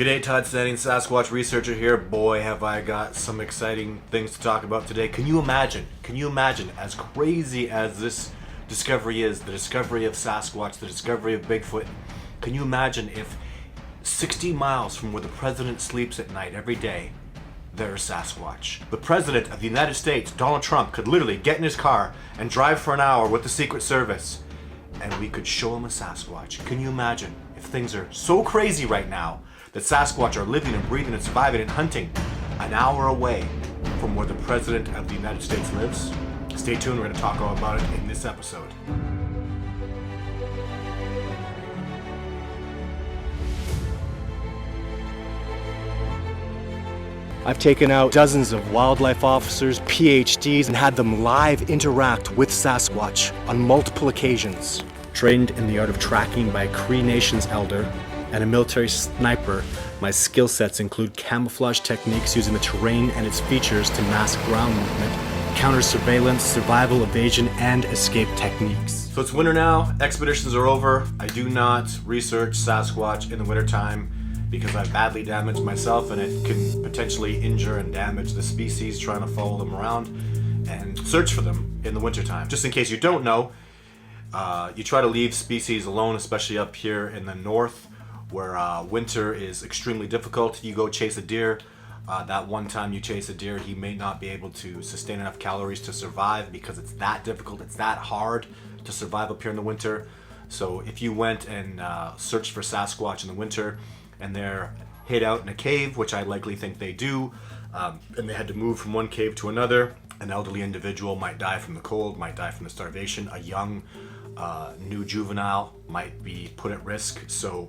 G'day, Todd Standing, Sasquatch researcher here. Boy, have I got some exciting things to talk about today. Can you imagine, as crazy as this discovery is, the discovery of Sasquatch, the discovery of Bigfoot, can you imagine if 60 miles from where the president sleeps at night every day, there's Sasquatch? The president of the United States, Donald Trump, could literally get in his car and drive for an hour with the Secret Service, and we could show him a Sasquatch. Can you imagine if things are so crazy right now that Sasquatch are living and breathing and surviving and hunting an hour away from where the President of the United States lives? Stay tuned, we're going to talk all about it in this episode. I've taken out dozens of wildlife officers, PhDs, and had them live interact with Sasquatch on multiple occasions. Trained in the art of tracking by a Cree Nation's elder and a military sniper, my skill sets include camouflage techniques using the terrain and its features to mask ground movement, counter surveillance, survival, evasion, and escape techniques. So it's winter now, expeditions are over. I do not research Sasquatch in the wintertime because I've badly damaged myself and it can potentially injure and damage the species trying to follow them around and search for them in the wintertime. Just in case you don't know, you try to leave species alone, especially up here in the north, where winter is extremely difficult. You go chase a deer, that one time you chase a deer, he may not be able to sustain enough calories to survive because it's that difficult, it's that hard to survive up here in the winter. So if you went and searched for Sasquatch in the winter and they're hid out in a cave, which I likely think they do, and they had to move from one cave to another, an elderly individual might die from the cold, might die from the starvation, a young new juvenile might be put at risk. So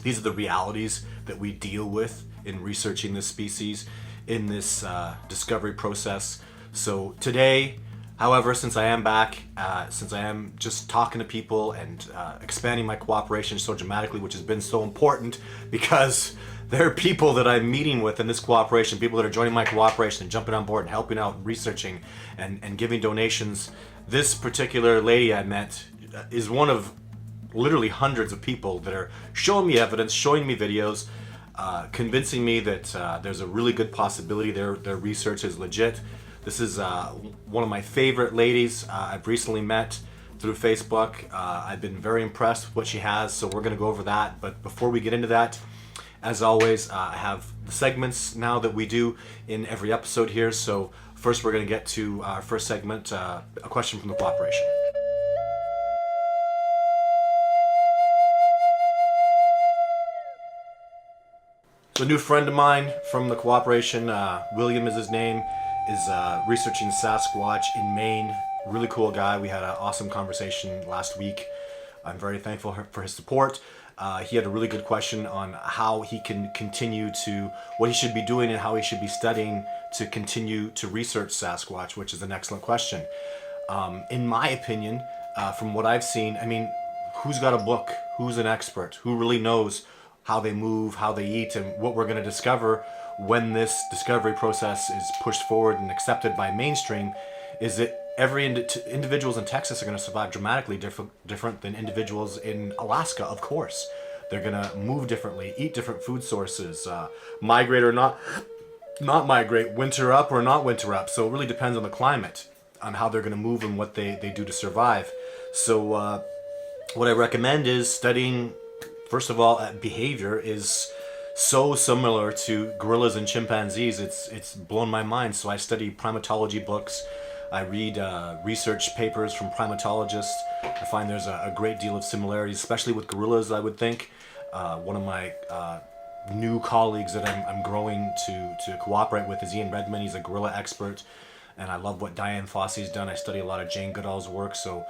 these are the realities that we deal with in researching this species in this discovery process. So today, however, since I am back, since I am just talking to people and expanding my cooperation so dramatically, which has been so important because there are people that I'm meeting with in this cooperation, people that are joining my cooperation and jumping on board and helping out and researching and giving donations. This particular lady I met is one of literally hundreds of people that are showing me evidence, showing me videos, convincing me that there's a really good possibility their research is legit. This is one of my favorite ladies I've recently met through Facebook. I've been very impressed with what she has, so we're going to go over that. But before we get into that, as always, I have the segments now that we do in every episode here. So first we're going to get to our first segment, a question from the cooperation. So a new friend of mine from the cooperation, William is his name, is researching Sasquatch in Maine. Really cool guy. We had an awesome conversation last week. I'm very thankful for his support. He had a really good question on how he can continue to, what he should be doing and how he should be studying to continue to research Sasquatch, which is an excellent question. In my opinion, from what I've seen, I mean, who's got a book? Who's an expert? Who really knows how they move, how they eat, and what we're going to discover when this discovery process is pushed forward and accepted by mainstream is that every individuals in Texas are going to survive dramatically different than individuals in Alaska, of course. They're going to move differently, eat different food sources, migrate or not migrate, winter up or not winter up. So it really depends on the climate, on how they're going to move and what they do to survive. So what I recommend is studying, first of all, behavior is so similar to gorillas and chimpanzees. It's blown my mind. So I study primatology books. I read research papers from primatologists. I find there's a great deal of similarities, especially with gorillas, I would think. One of my new colleagues that I'm growing to cooperate with is Ian Redman. He's a gorilla expert, and I love what Diane Fossey's done. I study a lot of Jane Goodall's work, so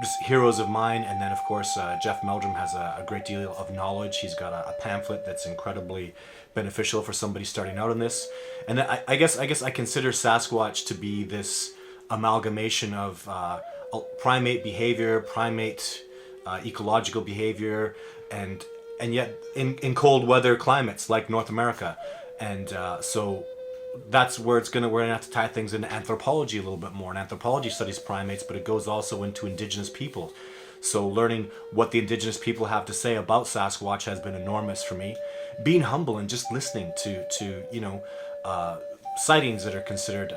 just heroes of mine. And then, of course, Jeff Meldrum has a great deal of knowledge. He's got a pamphlet that's incredibly beneficial for somebody starting out in this. And I guess I consider Sasquatch to be this amalgamation of primate behavior, primate ecological behavior, and yet in cold weather climates like North America. And so that's where we're gonna have to tie things into anthropology a little bit more. And anthropology studies primates, but it goes also into indigenous people. So learning what the indigenous people have to say about Sasquatch has been enormous for me. Being humble and just listening to sightings that are considered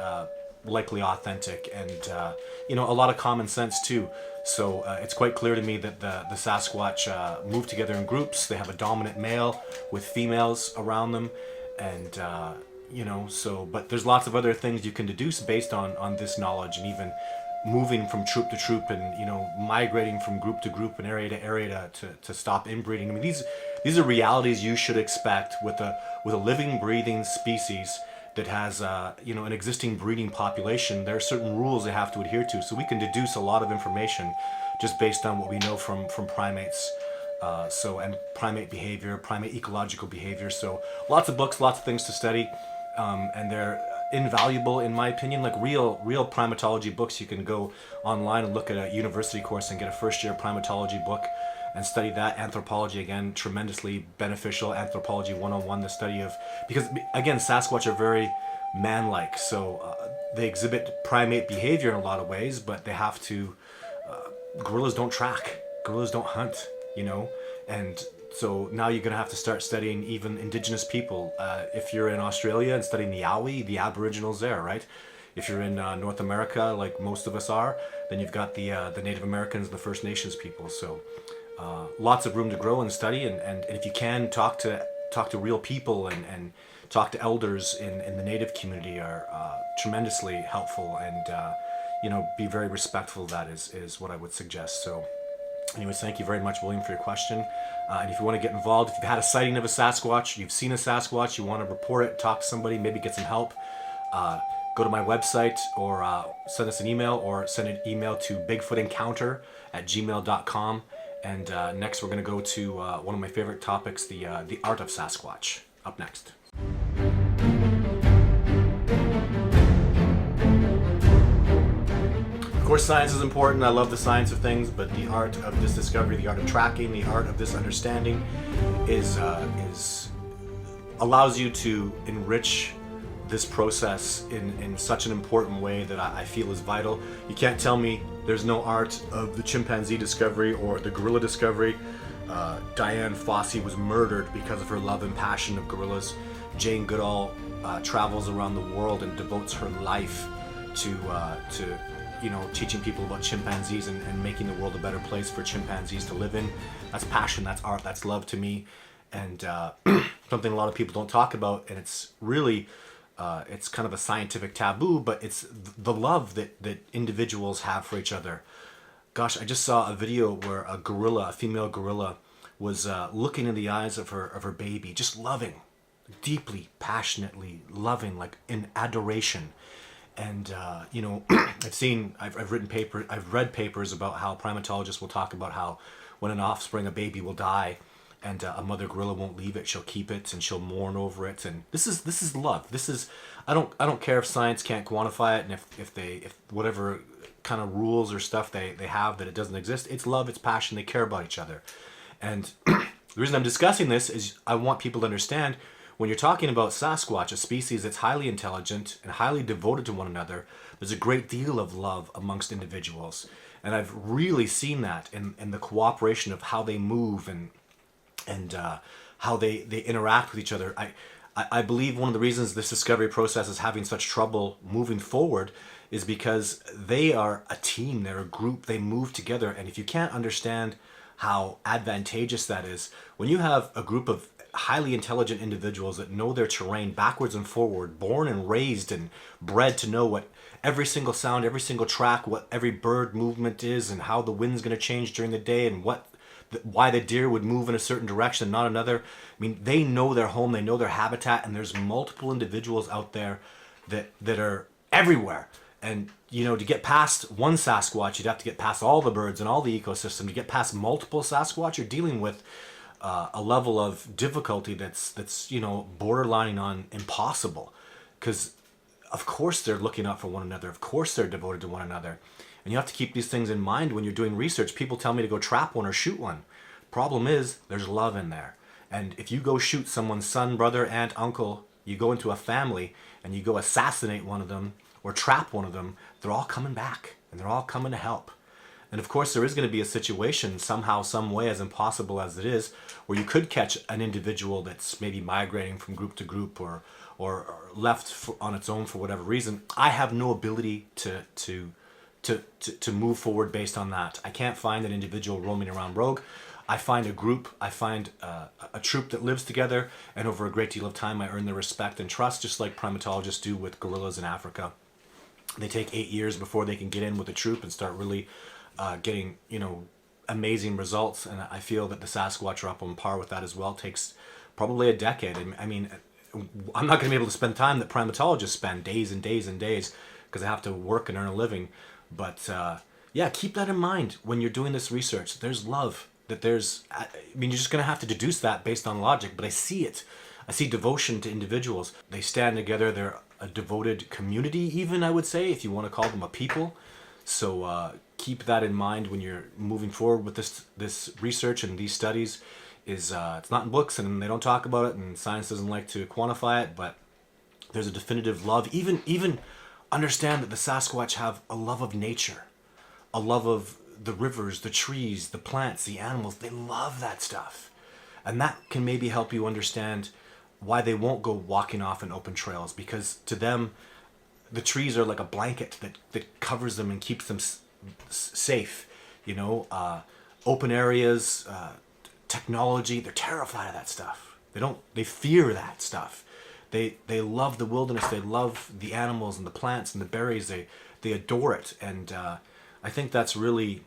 likely authentic, and a lot of common sense too. So it's quite clear to me that the Sasquatch move together in groups. They have a dominant male with females around them, and but there's lots of other things you can deduce based on this knowledge, and even moving from troop to troop, and migrating from group to group and area to area to stop inbreeding. I mean, these are realities you should expect with a living, breathing species that has an existing breeding population. There are certain rules they have to adhere to, so we can deduce a lot of information just based on what we know from primates. And primate behavior, primate ecological behavior. So lots of books, lots of things to study, and they're invaluable in my opinion. Like real primatology books, you can go online and look at a university course and get a first-year primatology book and study that. Anthropology, again, tremendously beneficial. Anthropology 101, the study of, because again, Sasquatch are very man-like, so they exhibit primate behavior in a lot of ways, but they have to, gorillas don't track, gorillas don't hunt, and so now you're going to have to start studying even indigenous people. If you're in Australia and studying the Yowie, the Aboriginals there, right? If you're in North America, like most of us are, then you've got the Native Americans, the First Nations people. So lots of room to grow and study, and if you can talk to real people and talk to elders in the Native community are tremendously helpful, and be very respectful of that is what I would suggest. So anyways, thank you very much, William, for your question. And if you want to get involved, if you've had a sighting of a Sasquatch, you've seen a Sasquatch, you want to report it, talk to somebody, maybe get some help, go to my website, or send us an email, or send an email to bigfootencounter@gmail.com. And next we're going to go to one of my favorite topics, the art of Sasquatch. Up next. Of course, science is important. I love the science of things, but the art of this discovery, the art of tracking, the art of this understanding is allows you to enrich this process in such an important way that I feel is vital. You can't tell me there's no art of the chimpanzee discovery or the gorilla discovery. Diane Fossey was murdered because of her love and passion of gorillas. Jane Goodall travels around the world and devotes her life to teaching people about chimpanzees and making the world a better place for chimpanzees to live in. That's passion, that's art, that's love to me, and something a lot of people don't talk about, and it's really it's kind of a scientific taboo, but it's the love that individuals have for each other. Gosh, I just saw a video where a female gorilla, was looking in the eyes of her baby, just loving, deeply, passionately loving, like in adoration. And I've read papers about how primatologists will talk about how when an offspring, a baby, will die, and a mother gorilla won't leave it, she'll keep it and she'll mourn over it. And this is love. This is, I don't care if science can't quantify it, and if whatever kind of rules or stuff they have that it doesn't exist. It's love, it's passion. They care about each other. And the reason I'm discussing this is I want people to understand, when you're talking about Sasquatch, a species that's highly intelligent and highly devoted to one another, there's a great deal of love amongst individuals. And I've really seen that in the cooperation of how they move and how they interact with each other. I believe one of the reasons this discovery process is having such trouble moving forward is because they are a team, they're a group, they move together. And if you can't understand how advantageous that is, when you have a group of highly intelligent individuals that know their terrain backwards and forward, born and raised and bred to know what every single sound, every single track, what every bird movement is, and how the wind's going to change during the day, and why the deer would move in a certain direction, not another. I mean, they know their home, they know their habitat, and there's multiple individuals out there that are everywhere. And to get past one Sasquatch, you'd have to get past all the birds and all the ecosystem. To get past multiple Sasquatch, you're dealing with a level of difficulty that's borderlining on impossible, because of course they're looking out for one another, of course they're devoted to one another, and you have to keep these things in mind when you're doing research. People tell me to go trap one or shoot one. Problem is, there's love in there, and if you go shoot someone's son, brother, aunt, uncle, you go into a family and you go assassinate one of them or trap one of them, they're all coming back and they're all coming to help. And of course, there is going to be a situation somehow, some way, as impossible as it is, where you could catch an individual that's maybe migrating from group to group or left on its own for whatever reason. I have no ability to move forward based on that. I can't find an individual roaming around rogue. I find a group, I find a troop that lives together, and over a great deal of time I earn their respect and trust, just like primatologists do with gorillas in Africa. They take 8 years before they can get in with the troop and start really getting, amazing results. And I feel that the Sasquatch are up on par with that as well. It takes probably a decade. I mean, I'm not going to be able to spend time that primatologists spend, days and days and days, because I have to work and earn a living. But yeah, keep that in mind when you're doing this research. There's love. You're just going to have to deduce that based on logic, but I see it. I see devotion to individuals. They stand together. They're a devoted community, even, I would say, if you want to call them a people. So keep that in mind when you're moving forward with this research and these studies. It's not in books, and they don't talk about it, and science doesn't like to quantify it, but there's a definitive love. Even understand that the Sasquatch have a love of nature, a love of the rivers, the trees, the plants, the animals. They love that stuff. And that can maybe help you understand why they won't go walking off in open trails, because to them, the trees are like a blanket that covers them and keeps them safe. Open areas, technology, they're terrified of that stuff. They fear that stuff. They love the wilderness. They love the animals and the plants and the berries. They adore it. And I think that's really,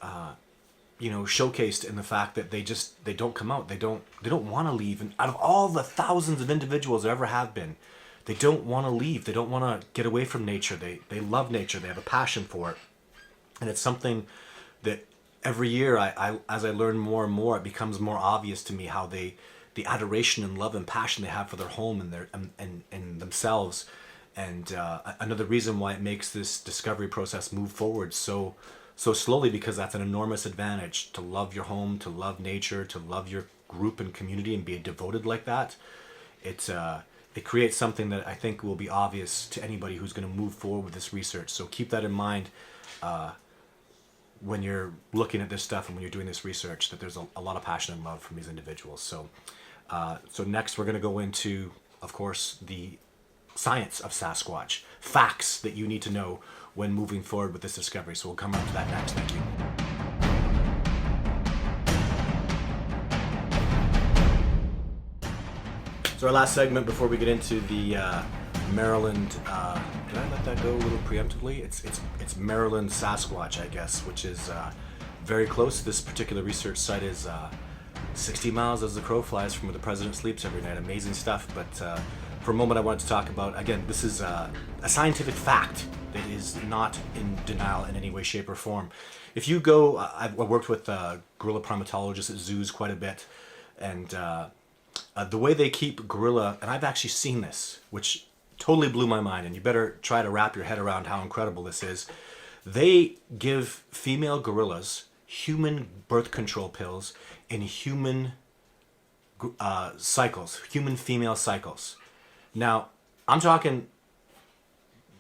showcased in the fact that they don't come out. They don't want to leave. And out of all the thousands of individuals there ever have been, they don't want to leave. They don't want to get away from nature. They love nature. They have a passion for it. And it's something that every year, as I learn more and more, it becomes more obvious to me how the adoration and love and passion they have for their home and themselves. And another reason why it makes this discovery process move forward so slowly, because that's an enormous advantage, to love your home, to love nature, to love your group and community and be devoted like that. It creates something that I think will be obvious to anybody who's going to move forward with this research. So keep that in mind when you're looking at this stuff and when you're doing this research, that there's a lot of passion and love from these individuals. So next we're going to go into, of course, the science of Sasquatch, facts that you need to know when moving forward with this discovery. So we'll come on to that next. Thank you. So our last segment before we get into the Maryland, did I let that go a little preemptively? It's Maryland Sasquatch, I guess, which is very close. This particular research site is 60 miles as the crow flies from where the president sleeps every night. Amazing stuff. But for a moment, I wanted to talk about, again, this is a scientific fact that is not in denial in any way, shape, or form. If you go, I've worked with gorilla primatologists at zoos quite a bit, and the way they keep gorilla, and I've actually seen this, which totally blew my mind, and you better try to wrap your head around how incredible this is. They give female gorillas human birth control pills in human cycles, human female cycles. Now, I'm talking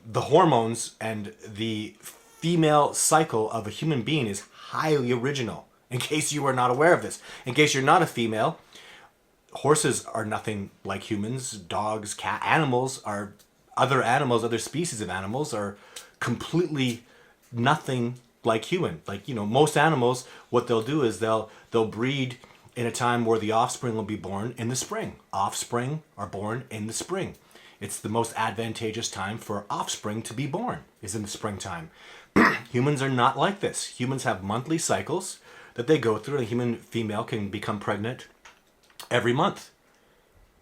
the hormones and the female cycle of a human being is highly original, in case you are not aware of this. In case you're not a female, horses are nothing like humans. Dogs, cat, other species of animals are completely nothing like human. Like, most animals, what they'll do is they'll breed in a time where the offspring will be born in the spring. Offspring are born in the spring. It's the most advantageous time for offspring to be born, is in the springtime. Humans are not like this. Humans have monthly cycles that they go through. A human female can become pregnant every month.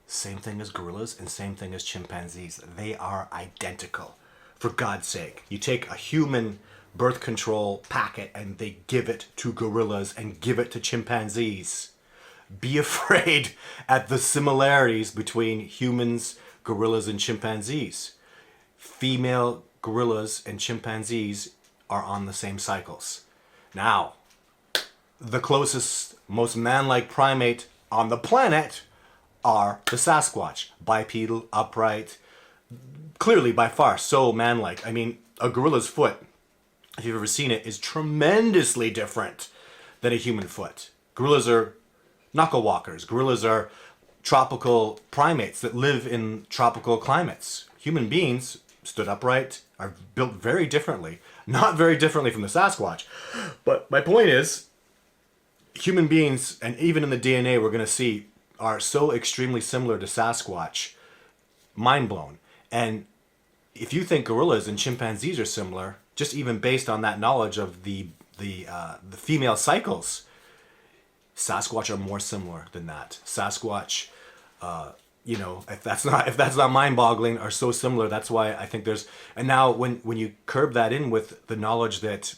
Same thing as gorillas and same thing as chimpanzees. They are identical. For God's sake, you take a human birth control packet and they give it to gorillas and give it to chimpanzees. Be afraid at the similarities between humans, gorillas, and chimpanzees. Female gorillas and chimpanzees are on the same cycles. Now, the closest, most man-like primate on the planet are the Sasquatch. Bipedal, upright, clearly by far so man-like. I mean, a gorilla's foot, if you've ever seen it, is tremendously different than a human foot. Gorillas are knuckle walkers. Gorillas are tropical primates that live in tropical climates. Human beings stood upright, are built very differently. Not very differently from the Sasquatch. But my point is, human beings, and even in the DNA we're going to see, are so extremely similar to Sasquatch. Mind blown. And if you think gorillas and chimpanzees are similar, just even based on that knowledge of the female cycles, Sasquatch are more similar than that. Sasquatch, if that's not mind-boggling, are so similar. That's why I think there's. And now when you curb that in with the knowledge that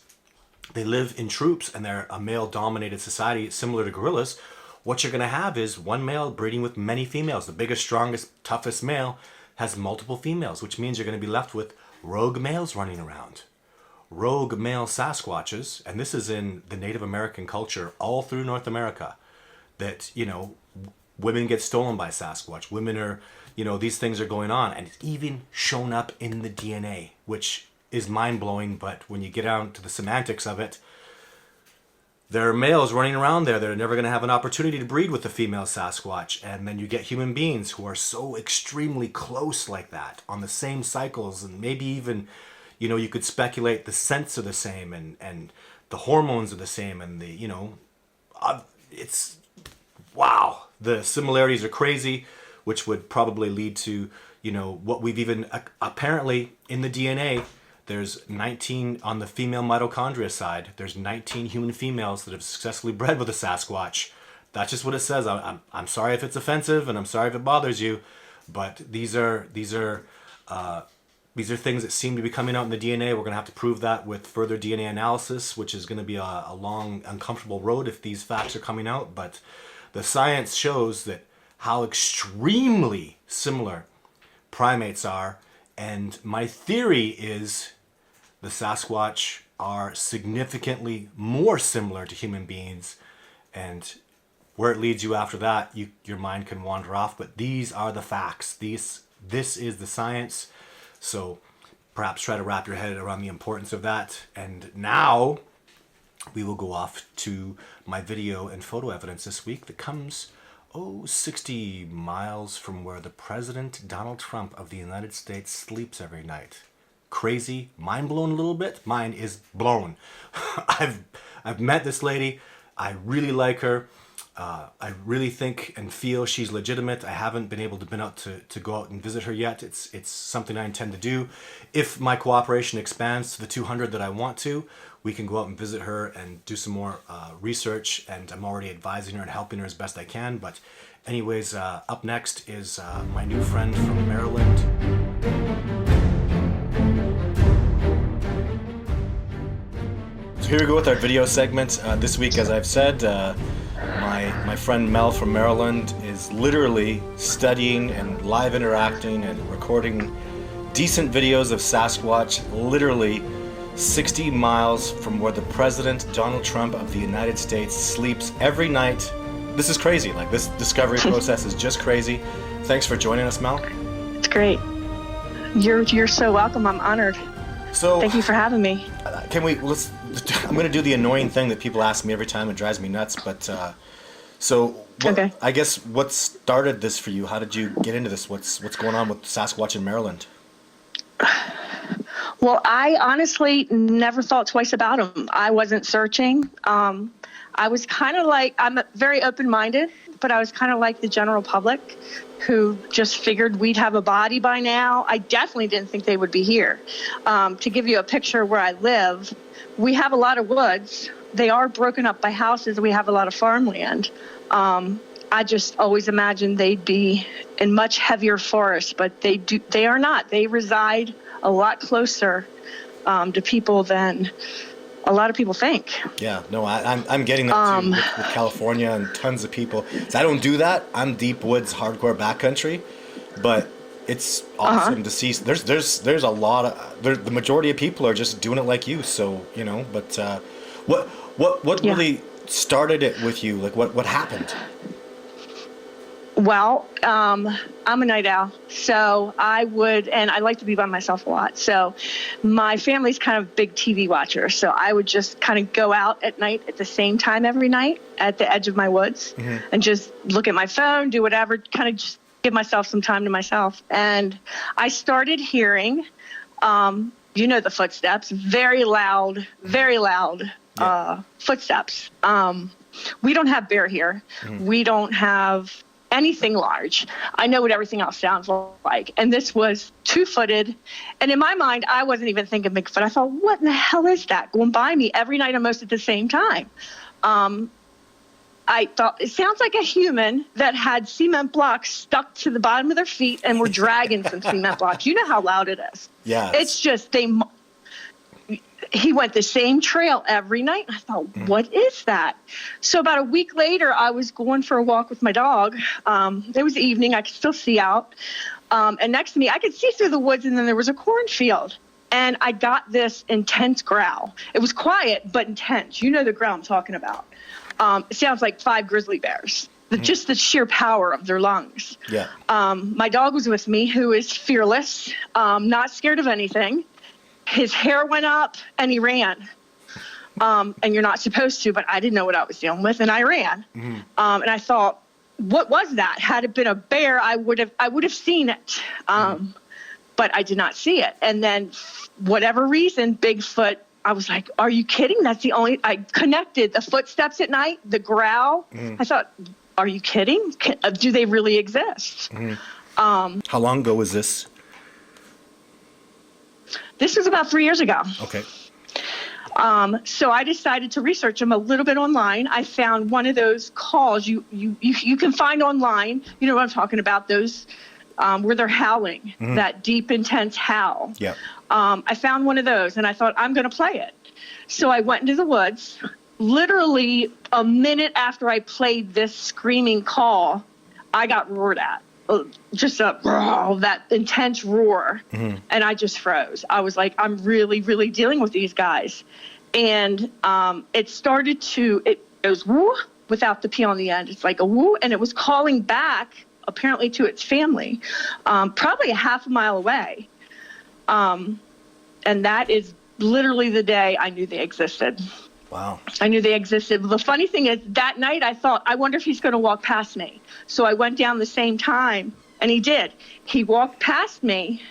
they live in troops and they're a male-dominated society similar to gorillas, what you're going to have is one male breeding with many females. The biggest, strongest, toughest male has multiple females, which means you're going to be left with rogue males running around. Rogue male Sasquatches, and this is in the Native American culture all through North America, that, women get stolen by Sasquatch. Women are, these things are going on, and it's even shown up in the DNA, which is mind-blowing, but when you get down to the semantics of it, there are males running around there that are never going to have an opportunity to breed with the female Sasquatch. And then you get human beings who are so extremely close like that on the same cycles. And maybe even, you could speculate the scents are the same and the hormones are the same. And it's, wow, the similarities are crazy, which would probably lead to, what we've even apparently in the DNA. There's 19 on the female mitochondria side. There's 19 human females that have successfully bred with a Sasquatch. That's just what it says. I'm sorry if it's offensive, and I'm sorry if it bothers you, but these are things that seem to be coming out in the DNA. We're going to have to prove that with further DNA analysis, which is going to be a long, uncomfortable road if these facts are coming out. But the science shows that how extremely similar primates are. And my theory is the Sasquatch are significantly more similar to human beings. And where it leads you after that, your mind can wander off. But these are the facts. This is the science. So perhaps try to wrap your head around the importance of that. And now we will go off to my video and photo evidence this week that comes 60 miles from where the President Donald Trump of the United States sleeps every night. Crazy? Mind blown a little bit? Mine is blown. I've met this lady. I really like her. I really think and feel she's legitimate. I haven't been able to go out and visit her yet. It's something I intend to do. If my cooperation expands to the 200 that I want to, we can go out and visit her and do some more research, and I'm already advising her and helping her as best I can. But anyways, up next is my new friend from Maryland. So here we go with our video segment. This week, as I've said, my friend Mel from Maryland is literally studying and live interacting and recording decent videos of Sasquatch, literally 60 miles from where the President Donald Trump of the United States sleeps every night. This is crazy. Like, this discovery process is just crazy. Thanks for joining us, Mel. It's great. You're so welcome. I'm honored. So thank you for having me. I'm going to do the annoying thing that people ask me every time. It drives me nuts. But okay. I guess what started this for you? How did you get into this? What's going on with Sasquatch in Maryland? Well, I honestly never thought twice about them. I wasn't searching. I was kind of like, I'm very open-minded, but I was kind of like the general public who just figured we'd have a body by now. I definitely didn't think they would be here. To give you a picture where I live, we have a lot of woods. They are broken up by houses. We have a lot of farmland. I just always imagined they'd be in much heavier forests, but they are not. They reside a lot closer to people than a lot of people think. Yeah, no, I'm getting that too with California and tons of people. So I don't do that. I'm deep woods, hardcore backcountry, but it's awesome to see. There's a lot of the majority of people are just doing it like you. So but what really started it with you? Like what happened? Well, I'm a night owl, so and I like to be by myself a lot. So my family's kind of big TV watchers. So I would just kind of go out at night at the same time every night at the edge of my woods and just look at my phone, do whatever, kind of just give myself some time to myself. And I started hearing, the footsteps, very loud footsteps. We don't have bear here. We don't have anything large. I know what everything else sounds like. And this was 2-footed. And in my mind, I wasn't even thinking Bigfoot. I thought, what in the hell is that going by me every night almost at the same time? I thought, it sounds like a human that had cement blocks stuck to the bottom of their feet and were dragging some cement blocks. You know how loud it is. Yeah. It's just, he went the same trail every night. I thought, what is that? So about a week later, I was going for a walk with my dog. It was evening. I could still see out. And next to me, I could see through the woods, and then there was a cornfield. And I got this intense growl. It was quiet, but intense. You know the growl I'm talking about. It sounds like 5 grizzly bears. Just the sheer power of their lungs. Yeah. My dog was with me, who is fearless, not scared of anything. His hair went up and he ran. And you're not supposed to, but I didn't know what I was dealing with, and I ran. And I thought, what was that? Had it been a bear, I would have seen it. But I did not see it. And then whatever reason, Bigfoot, I was like, are you kidding? That's the only, I connected the footsteps at night, the growl. I thought, are you kidding? Do they really exist? How long ago was this? This was about 3 years ago. Okay. So I decided to research them a little bit online. I found one of those calls you can find online. You know what I'm talking about, those where they're howling, that deep, intense howl. Yeah. I found one of those, and I thought, I'm going to play it. So I went into the woods. Literally a minute after I played this screaming call, I got roared at. Just that intense roar. And I just froze. I was like, I'm really, really dealing with these guys. And it goes woo without the P on the end. It's like a woo. And it was calling back, apparently, to its family, probably a half a mile away. And that is literally the day I knew they existed. Wow. I knew they existed. The funny thing is, that night I thought, I wonder if he's going to walk past me. So I went down the same time, and he did. He walked past me,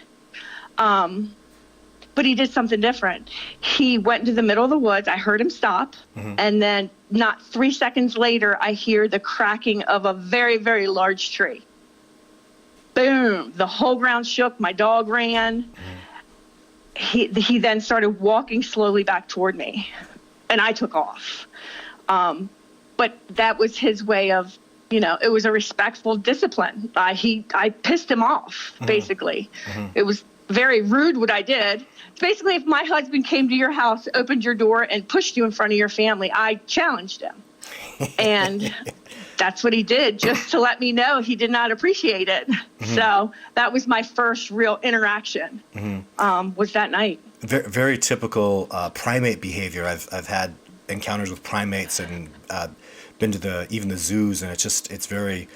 but he did something different. He went into the middle of the woods. I heard him stop, and then not 3 seconds later, I hear the cracking of a very, very large tree. Boom. The whole ground shook. My dog ran. He then started walking slowly back toward me. And I took off. But that was his way of, it was a respectful discipline. I pissed him off, basically. It was very rude what I did. It's basically, if my husband came to your house, opened your door, and pushed you in front of your family, I challenged him. And that's what he did, just to let me know he did not appreciate it. So that was my first real interaction, was that night. Very, very typical primate behavior. I've had encounters with primates and been to even the zoos, and it's very,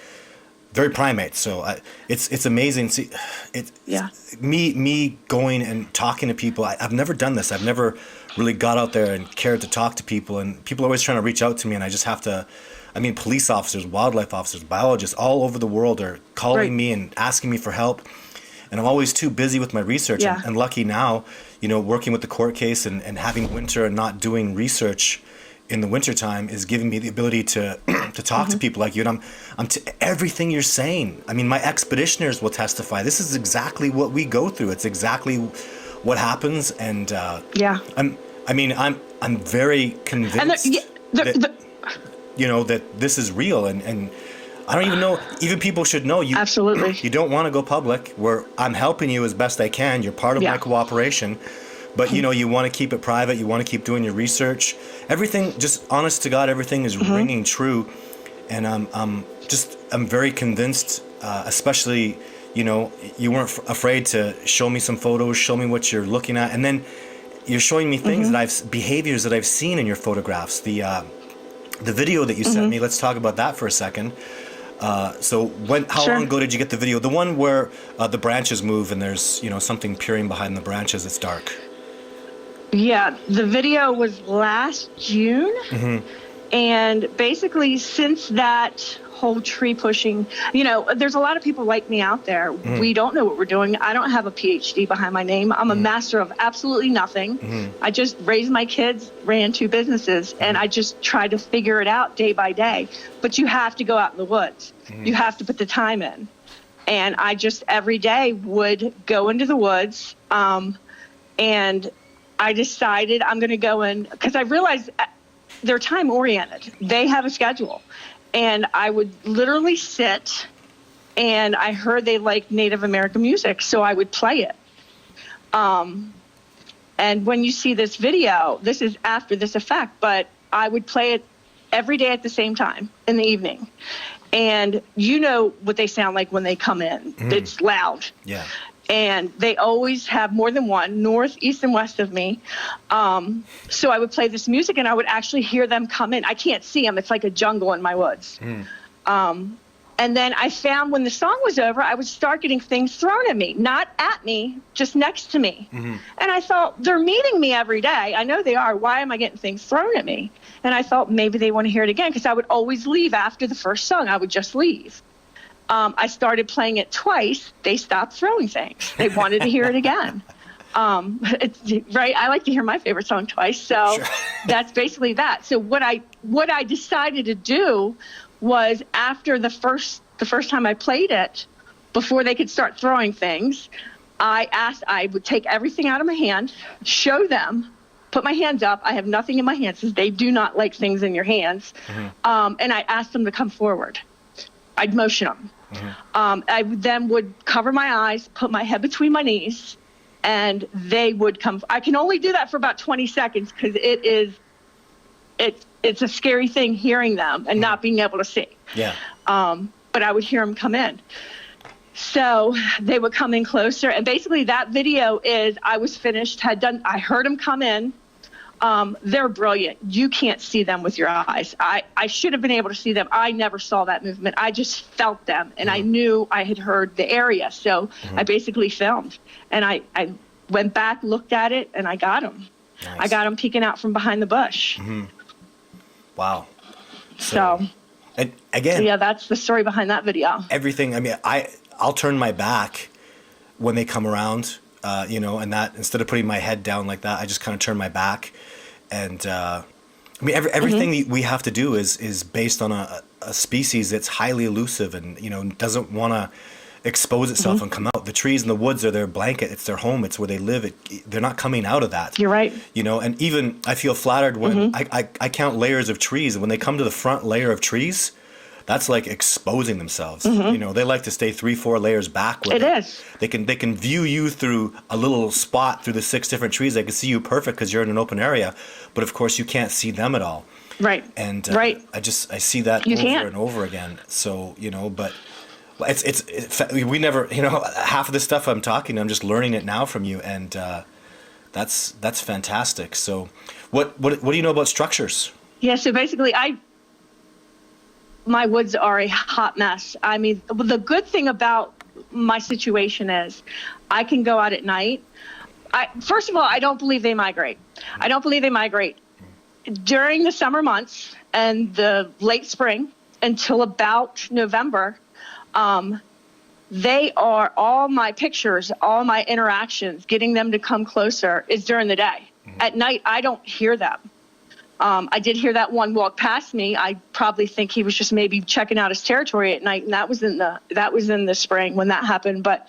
very primate. So it's amazing. See, me going and talking to people. I've never done this. I've never really got out there and cared to talk to people, and people are always trying to reach out to me, and I just have to. I mean, police officers, wildlife officers, biologists all over the world are calling me and asking me for help. And I'm always too busy with my research. And lucky now, working with the court case and having winter and not doing research in the wintertime is giving me the ability to talk to people like you. And everything you're saying. I mean, my expeditioners will testify. This is exactly what we go through. It's exactly what happens. And I'm very convinced that this is real. And I don't even know, even people should know you. Absolutely. You don't want to go public, where I'm helping you as best I can. You're part of my cooperation, but you want to keep it private. You want to keep doing your research. Everything, just honest to God, everything is ringing true. And I'm very convinced, especially, you weren't afraid to show me some photos, show me what you're looking at. And then you're showing me things behaviors that I've seen in your photographs. The video that you sent me, let's talk about that for a second. So how long ago did you get the video? The one where the branches move and there's, something peering behind the branches. It's dark. Yeah, the video was last June. And basically since that whole tree pushing, there's a lot of people like me out there. We don't know what we're doing. I don't have a PhD behind my name. I'm a master of absolutely nothing. I just raised my kids, ran 2 businesses, and I just tried to figure it out day by day. But you have to go out in the woods. You have to put the time in. And I just every day would go into the woods, and I decided I'm going to go in because I realized they're time oriented. They have a schedule. And I would literally sit, and I heard they liked Native American music, so I would play it. And when you see this video, this is after this effect, but I would play it every day at the same time in the evening. And you know what they sound like when they come in. It's loud. Yeah. And they always have more than one, north, east, and west of me. So I would play this music, and I would actually hear them come in. I can't see them. It's like a jungle in my woods. And then I found when the song was over, I would start getting things thrown at me. Not at me, just next to me. And I thought, they're meeting me every day. I know they are. Why am I getting things thrown at me? And I thought maybe they want to hear it again, because I would always leave after the first song. I would just leave. I started playing it twice. They stopped throwing things. They wanted to hear it again. Right. I like to hear my favorite song twice. So that's basically that. So what I decided to do was after the first time I played it, before they could start throwing things, I would take everything out of my hand, show them, put my hands up. I have nothing in my hands because they do not like things in your hands. And I asked them to come forward. I'd motion them. I then would cover my eyes, put my head between my knees, and they would come. I can only do that for about 20 seconds because it's a scary thing hearing them and not being able to see. Yeah. But I would hear them come in. So they would come in closer. And basically that video is I was finished, I heard them come in. They're brilliant. You can't see them with your eyes. I should have been able to see them. I never saw that movement. I just felt them, and I knew I had heard the area. So I basically filmed, and I went back, looked at it, and I got them. Nice. I got them peeking out from behind the bush. Wow. So and again, yeah, that's the story behind that video. Everything. I mean, I'll turn my back when they come around. And that instead of putting my head down like that, I just kind of turn my back. And everything we have to do is based on a species that's highly elusive and doesn't want to expose itself and come out. The trees and the woods are their blanket. It's their home. It's where they live. They're not coming out of that. You're right. And even I feel flattered when I count layers of trees, and when they come to the front layer of trees, that's like exposing themselves. They like to stay 3-4 layers back. It is. They can view you through a little spot through the 6 different trees. They can see you perfect because you're in an open area, but of course you can't see them at all. Right. And right. I see that and over again. So but we never half of the stuff I'm just learning it now from you, and that's fantastic. So what do you know about structures? Yeah. So basically, my woods are a hot mess. I mean, the good thing about my situation is I can go out at night. First of all, I don't believe they migrate. I don't believe they migrate. During the summer months and the late spring until about November, they are all my pictures, all my interactions, getting them to come closer is during the day. At night, I don't hear them. I did hear that one walk past me. I probably think he was just maybe checking out his territory at night, and that was in the spring when that happened. But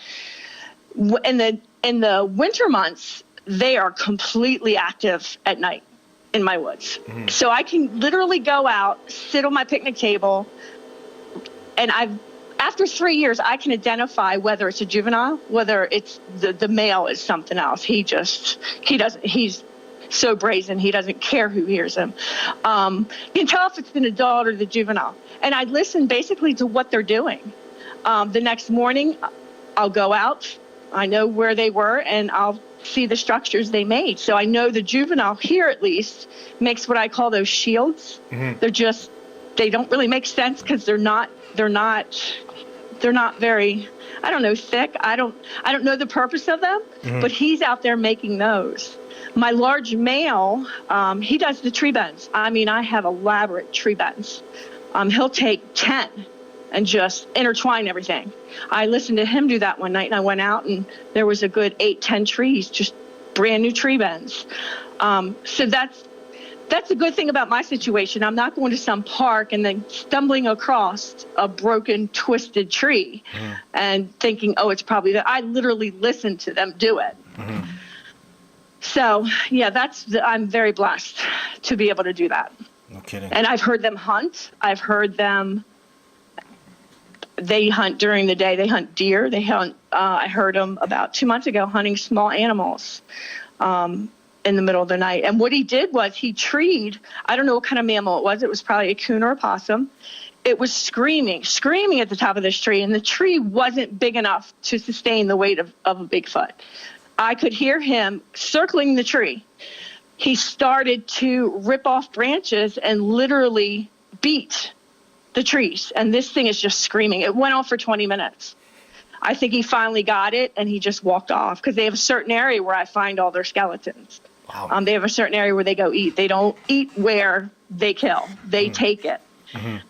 in the winter months, they are completely active at night in my woods. So I can literally go out, sit on my picnic table, and after 3 years, I can identify whether it's a juvenile, whether it's the male is something else. He's so brazen, he doesn't care who hears him. You can tell if it's an adult or the juvenile. And I listen basically to what they're doing. The next morning, I'll go out. I know where they were, and I'll see the structures they made. So I know the juvenile here, at least, makes what I call those shields. They're just they don't really make sense because they're not very, I don't know, thick. I don't know the purpose of them, but he's out there making those. My large male, he does the tree bends. I mean, I have elaborate tree bends. He'll take 10 and just intertwine everything. I listened to him do that one night, and I went out, and there was a good 8-10 trees, just brand new tree bends. So that's a good thing about my situation. I'm not going to some park and then stumbling across a broken, twisted tree and thinking, oh, it's probably that. I literally listened to them do it. So, yeah, I'm very blessed to be able to do that. No kidding. And I've heard them hunt. I've heard them, they hunt during the day. They hunt deer. They hunt, I heard them about 2 months ago hunting small animals in the middle of the night. And what he did was he treed, I don't know what kind of mammal it was. It was probably a coon or a possum. It was screaming at the top of this tree. And the tree wasn't big enough to sustain the weight of a Bigfoot. I could hear him circling the tree. He started to rip off branches and literally beat the trees. And this thing is just screaming. It went on for 20 minutes. I think he finally got it, and he just walked off because they have a certain area where I find all their skeletons. Wow. They have a certain area where they go eat. They don't eat where they kill. They take it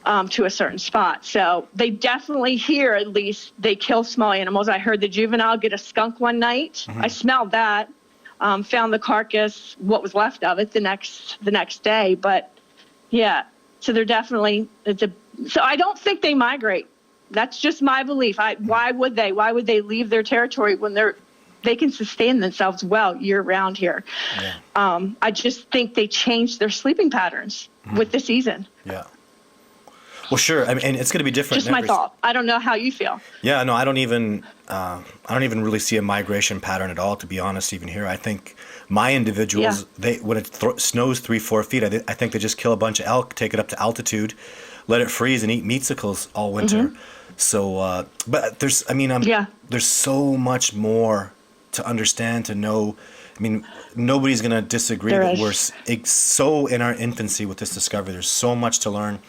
to a certain spot. So they definitely here, at least, they kill small animals. I heard the juvenile get a skunk one night. I smelled that. Found the carcass, what was left of it, the next day. But yeah, so they're definitely so I don't think they migrate. That's just my belief. Why would they? Why would they leave their territory when they can sustain themselves well year round here? Yeah. I just think they changed their sleeping patterns with the season. Yeah. Well, sure. I mean, and it's going to be different. Just my thought. I don't know how you feel. Yeah, no, I don't even really see a migration pattern at all, to be honest. Even here, I think my individuals, when it snows 3-4 feet, I think they just kill a bunch of elk, take it up to altitude, let it freeze, and eat meatsicles all winter. So, but there's so much more to understand, to know. I mean, nobody's going to disagree that we're so in our infancy with this discovery. There's so much to learn.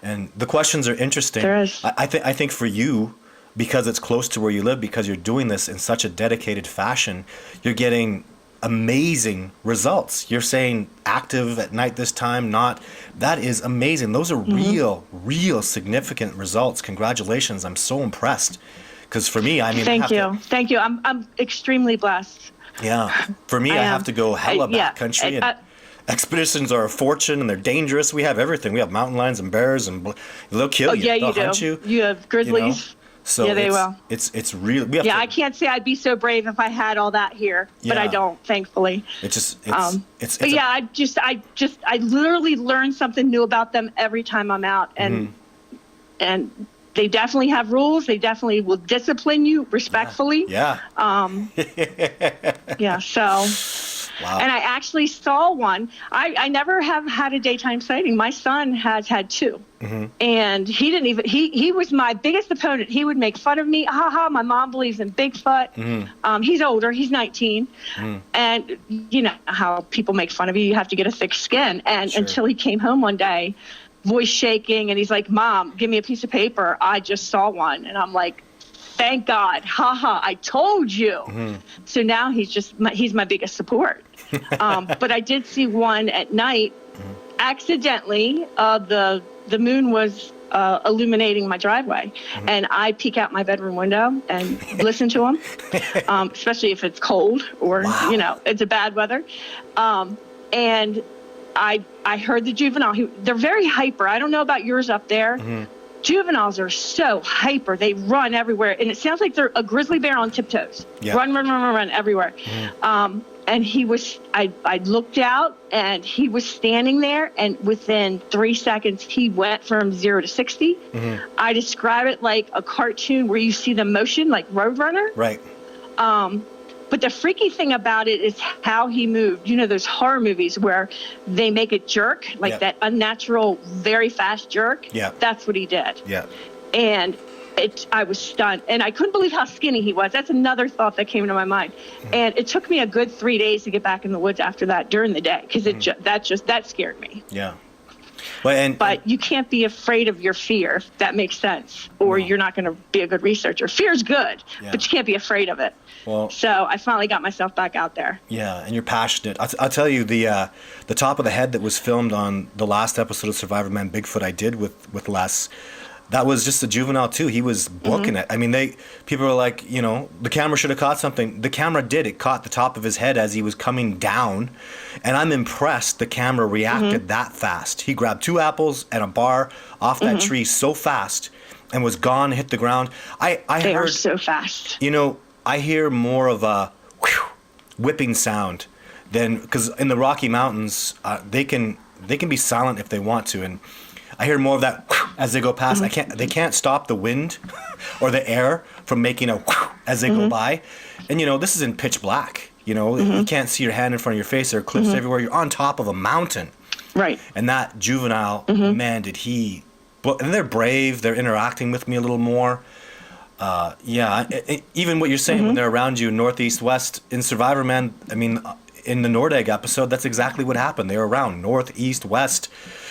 And the questions are interesting. There is. I think for you, because it's close to where you live, because you're doing this in such a dedicated fashion, you're getting amazing results. You're saying active at night this time, not. That is amazing. Those are real significant results. Congratulations. I'm so impressed. Because for me, I mean, Thank you. I'm extremely blessed. Yeah. For me, I have to go hella backcountry and expeditions are a fortune, and they're dangerous. We have everything. We have mountain lions and bears, and they'll kill you. Yeah, they'll you do. hunt you. You have grizzlies. So yeah, they will. It's really. We have I can't say I'd be so brave if I had all that here, but I don't, thankfully. I literally learn something new about them every time I'm out, and they definitely have rules. They definitely will discipline you respectfully. Yeah. Yeah. So. Wow. And I actually saw one. I never have had a daytime sighting. My son has had 2. And he didn't even, he was my biggest opponent. He would make fun of me. My mom believes in Bigfoot. He's older. He's 19. And you know how people make fun of you. You have to get a thick skin. And until he came home one day, voice shaking, and he's like, "Mom, give me a piece of paper. I just saw one." And I'm like, thank God. I told you. So now he's my biggest support. But I did see one at night. Accidentally, the moon was illuminating my driveway. And I peek out my bedroom window and listen to him, especially if it's cold or, it's a bad weather. And I heard the juvenile. They're very hyper. I don't know about yours up there. Juveniles are so hyper. They run everywhere. And it sounds like they're a grizzly bear on tiptoes. Yeah. Run everywhere. And I looked out, and he was standing there, and within 3 seconds, he went from 0 to 60. I describe it like a cartoon where you see the motion, like Roadrunner. Right. But the freaky thing about it is how he moved. You know, those horror movies where they make it jerk, like that unnatural, very fast jerk. Yeah. That's what he did. Yeah. And I was stunned. And I couldn't believe how skinny he was. That's another thought that came into my mind. And it took me a good 3 days to get back in the woods after that during the day, because that scared me. Yeah. Well, but you can't be afraid of your fear, if that makes sense, or you're not going to be a good researcher. Fear is good, but you can't be afraid of it. Well, so I finally got myself back out there. Yeah, and you're passionate. I'll tell you, the top of the head that was filmed on the last episode of Survivor Man Bigfoot I did with Les, that was just a juvenile too. He was booking it. I mean, people were like, you know, the camera should have caught something. The camera did. It caught the top of his head as he was coming down, and I'm impressed the camera reacted that fast. He grabbed 2 apples and a bar off that tree so fast and was gone, hit the ground. I they heard are so fast. You know, I hear more of a whipping sound than, because in the Rocky Mountains they can be silent if they want to, and I hear more of that as they go past. They can't stop the wind or the air from making a as they go by. And you know, this is in pitch black. You know, you can't see your hand in front of your face. There are cliffs everywhere. You're on top of a mountain. Right. And that juvenile, man, did he... And they're brave. They're interacting with me a little more. Even what you're saying when they're around you, northeast, west, in Survivor Man, I mean... In the Nordegg episode, that's exactly what happened. They were around north, east, west.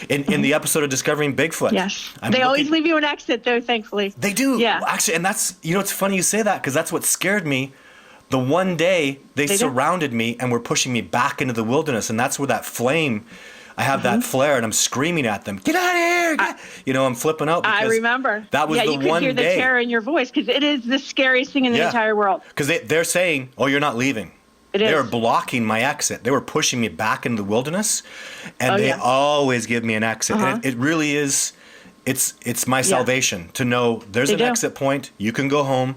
In the episode of Discovering Bigfoot. Yes. They always leave you an exit, though, thankfully. They do. Yeah. Actually, and that's, you know, it's funny you say that, because that's what scared me. The one day they surrounded me and were pushing me back into the wilderness, and that's where that flame, I have that flare, and I'm screaming at them, get out of here! You know, I'm flipping out. I remember. That was the one day. you could hear the terror in your voice, because it is the scariest thing in the entire world. Because they're saying, oh, you're not leaving. They were blocking my exit. They were pushing me back into the wilderness, and they always give me an exit. And it really is, it's my salvation to know there's an exit point. You can go home.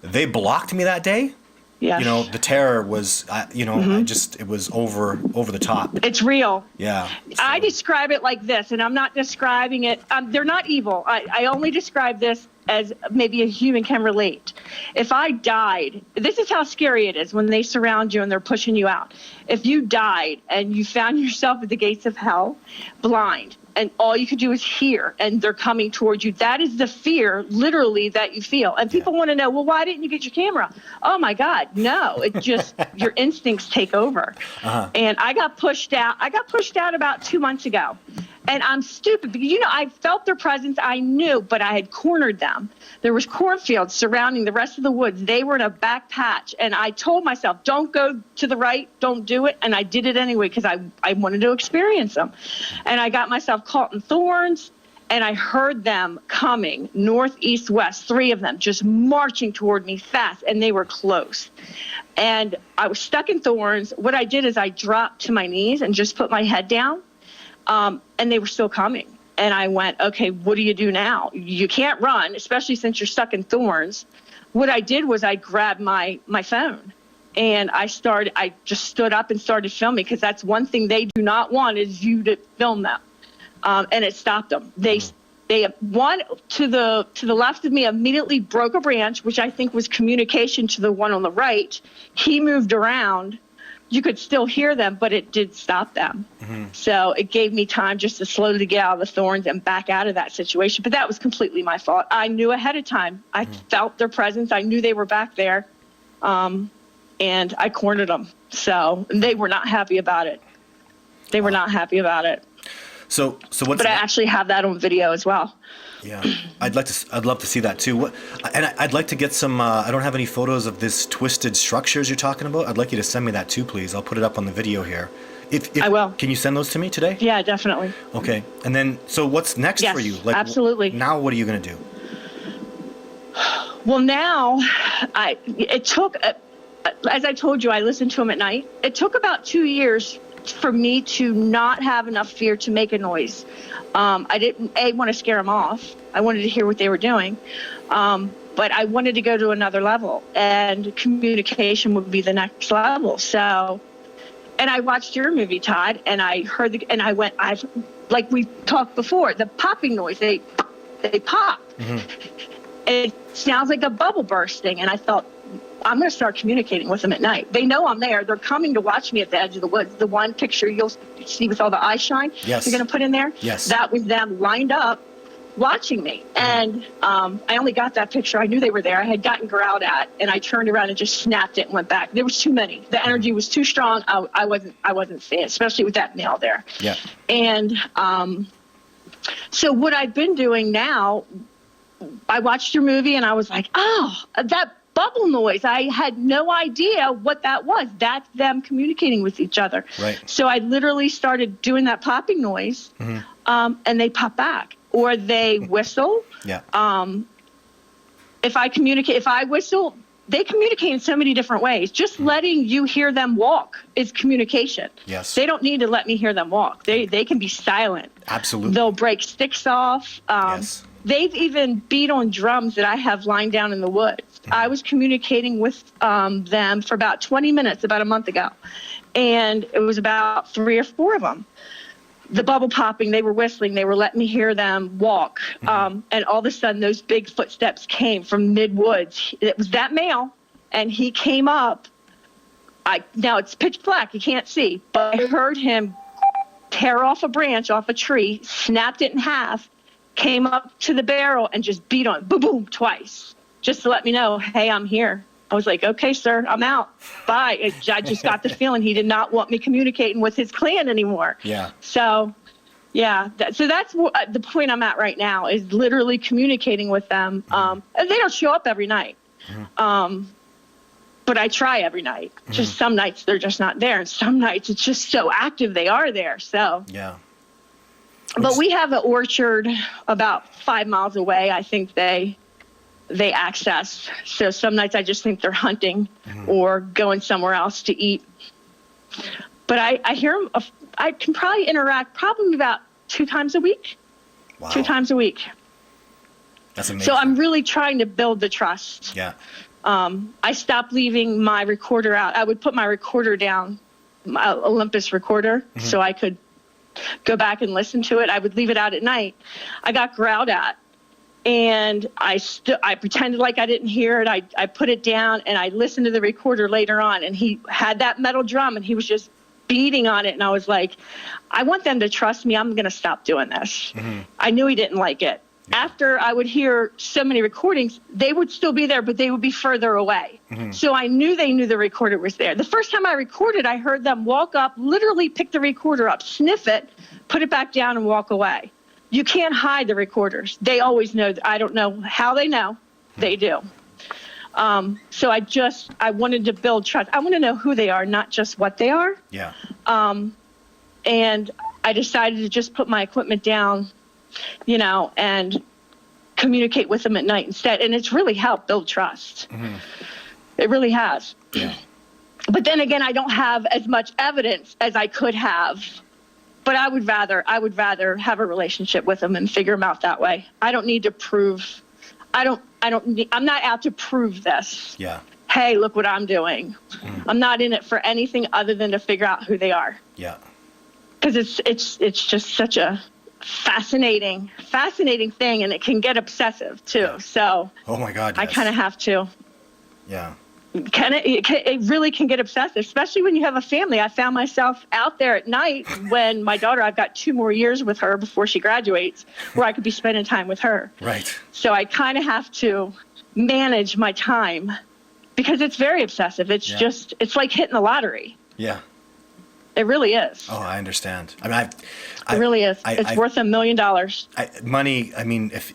They blocked me that day. Yeah. You know, the terror was, it was over the top. It's real. Yeah. So. I describe it like this, and I'm not describing it. They're not evil. I only describe this as maybe a human can relate. If I died, this is how scary it is when they surround you and they're pushing you out. If you died and you found yourself at the gates of hell, blind, and all you could do is hear, and they're coming towards you, that is the fear, literally, that you feel. And people want to know, well, why didn't you get your camera? Oh, my God, no. It just, your instincts take over. And I got pushed out. I got pushed out about 2 months ago. And I'm stupid because, you know, I felt their presence. I knew, but I had cornered them. There was cornfields surrounding the rest of the woods. They were in a back patch. And I told myself, don't go to the right. Don't do it. And I did it anyway because I wanted to experience them. And I got myself caught in thorns. And I heard them coming north, east, west, 3 of them just marching toward me fast. And they were close. And I was stuck in thorns. What I did is I dropped to my knees and just put my head down. And they were still coming. And I went, okay, what do you do now? You can't run, especially since you're stuck in thorns. What I did was I grabbed my phone and I just stood up and started filming, because that's one thing they do not want is you to film them. And it stopped them. They one to the left of me immediately broke a branch, which I think was communication to the one on the right. He moved around. You could still hear them, but it did stop them. So it gave me time just to slowly get out of the thorns and back out of that situation. But that was completely my fault. I knew ahead of time. I felt their presence. I knew they were back there. And I cornered them. So they were not happy about it. They were not happy about it. So what's... But I actually have that on video as well. Yeah, I'd love to see that too. And I'd like to get some. I don't have any photos of this twisted structures you're talking about. I'd like you to send me that too, please. I'll put it up on the video here. If I will. Can you send those to me today? Yeah, definitely. Okay, and then so what's next for you? Like, absolutely. Now, what are you going to do? Well, now it took, as I told you, I listened to them at night. It took about 2 years for me to not have enough fear to make a noise. I didn't want to scare them off. I wanted to hear what they were doing. But I wanted to go to another level, and communication would be the next level. So, and I watched your movie, Todd, and I heard and I went, like we talked before, the popping noise, they pop. It sounds like a bubble bursting. And I thought, I'm going to start communicating with them at night. They know I'm there. They're coming to watch me at the edge of the woods. The one picture you'll see with all the eye shine you're going to put in there, that was them lined up watching me. And I only got that picture. I knew they were there. I had gotten growled at, and I turned around and just snapped it and went back. There was too many. The energy was too strong. I wasn't seeing it, especially with that male there. Yeah. And So what I've been doing now, I watched your movie and I was like, oh, that bubble noise. I had no idea what that was. That's them communicating with each other. Right. So I literally started doing that popping noise, and they pop back, or they whistle. Yeah. If I whistle, they communicate in so many different ways. Just letting you hear them walk is communication. Yes. They don't need to let me hear them walk. They can be silent. Absolutely. They'll break sticks off. Yes. They've even beat on drums that I have lying down in the woods. I was communicating with them for about 20 minutes about a month ago, and it was about 3 or 4 of them. The bubble popping, they were whistling, they were letting me hear them walk. And all of a sudden, those big footsteps came from mid-woods. It was that male, and he came up. Now it's pitch black, you can't see, but I heard him tear off a branch off a tree, snapped it in half, came up to the barrel, and just beat on it, boom, boom, twice, just to let me know, hey, I'm here. I was like, okay, sir, I'm out. Bye. I just got the feeling he did not want me communicating with his clan anymore. Yeah. So, yeah. So that's the point I'm at right now, is literally communicating with them. And they don't show up every night. But I try every night. Just some nights they're just not there. And some nights it's just so active they are there. So. Yeah. But we have an orchard about 5 miles away. I think they access. So some nights I just think they're hunting or going somewhere else to eat. But I hear them. I can probably interact probably about 2 times a week. Wow. 2 times a week. That's amazing. So I'm really trying to build the trust. Yeah. I stopped leaving my recorder out. I would put my recorder down, my Olympus recorder, so I could go back and listen to it. I would leave it out at night. I got growled at, and I pretended like I didn't hear it. I put it down, and I listened to the recorder later on, and he had that metal drum, and he was just beating on it. And I was like, I want them to trust me. I'm going to stop doing this. I knew he didn't like it. Yeah. After I would hear so many recordings, they would still be there, but they would be further away. So I knew they knew the recorder was there. The first time I recorded, I heard them walk up, literally pick the recorder up, sniff it, put it back down, and walk away. You can't hide the recorders. They always know. I don't know how they know. They do. So I wanted to build trust. I want to know who they are, not just what they are. Yeah. And I decided to just put my equipment down, and communicate with them at night instead. And it's really helped build trust. It really has. Yeah. But then again, I don't have as much evidence as I could have. But I would rather have a relationship with them and figure them out that way. I don't need to prove. I'm not out to prove this. Yeah. Hey, look what I'm doing. I'm not in it for anything other than to figure out who they are. Yeah. Because it's just such a fascinating thing, and it can get obsessive too. Yeah. So. Oh my God. Yes. I kind of have to. Yeah. It really can get obsessive, especially when you have a family. I found myself out there at night when my daughter, I've got 2 more years with her before she graduates, where I could be spending time with her. Right. So I kind of have to manage my time because it's very obsessive. It's just, it's like hitting the lottery. Yeah. It really is. Oh, I understand. I mean, it really is. It's worth $1 million. Money. I mean, if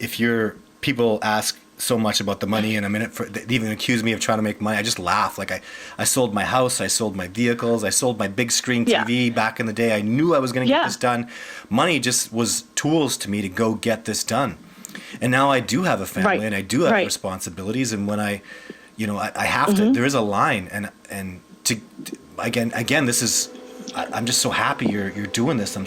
people ask so much about the money in a minute, they even accuse me of trying to make money, I just laugh. Like I sold my house, I sold my vehicles, I sold my big screen TV back in the day. I knew I was going to get this done. Money just was tools to me to go get this done. And now I do have a family and I do have responsibilities. And when I have to, there is a line. And to again, this is, I'm just so happy you're doing this.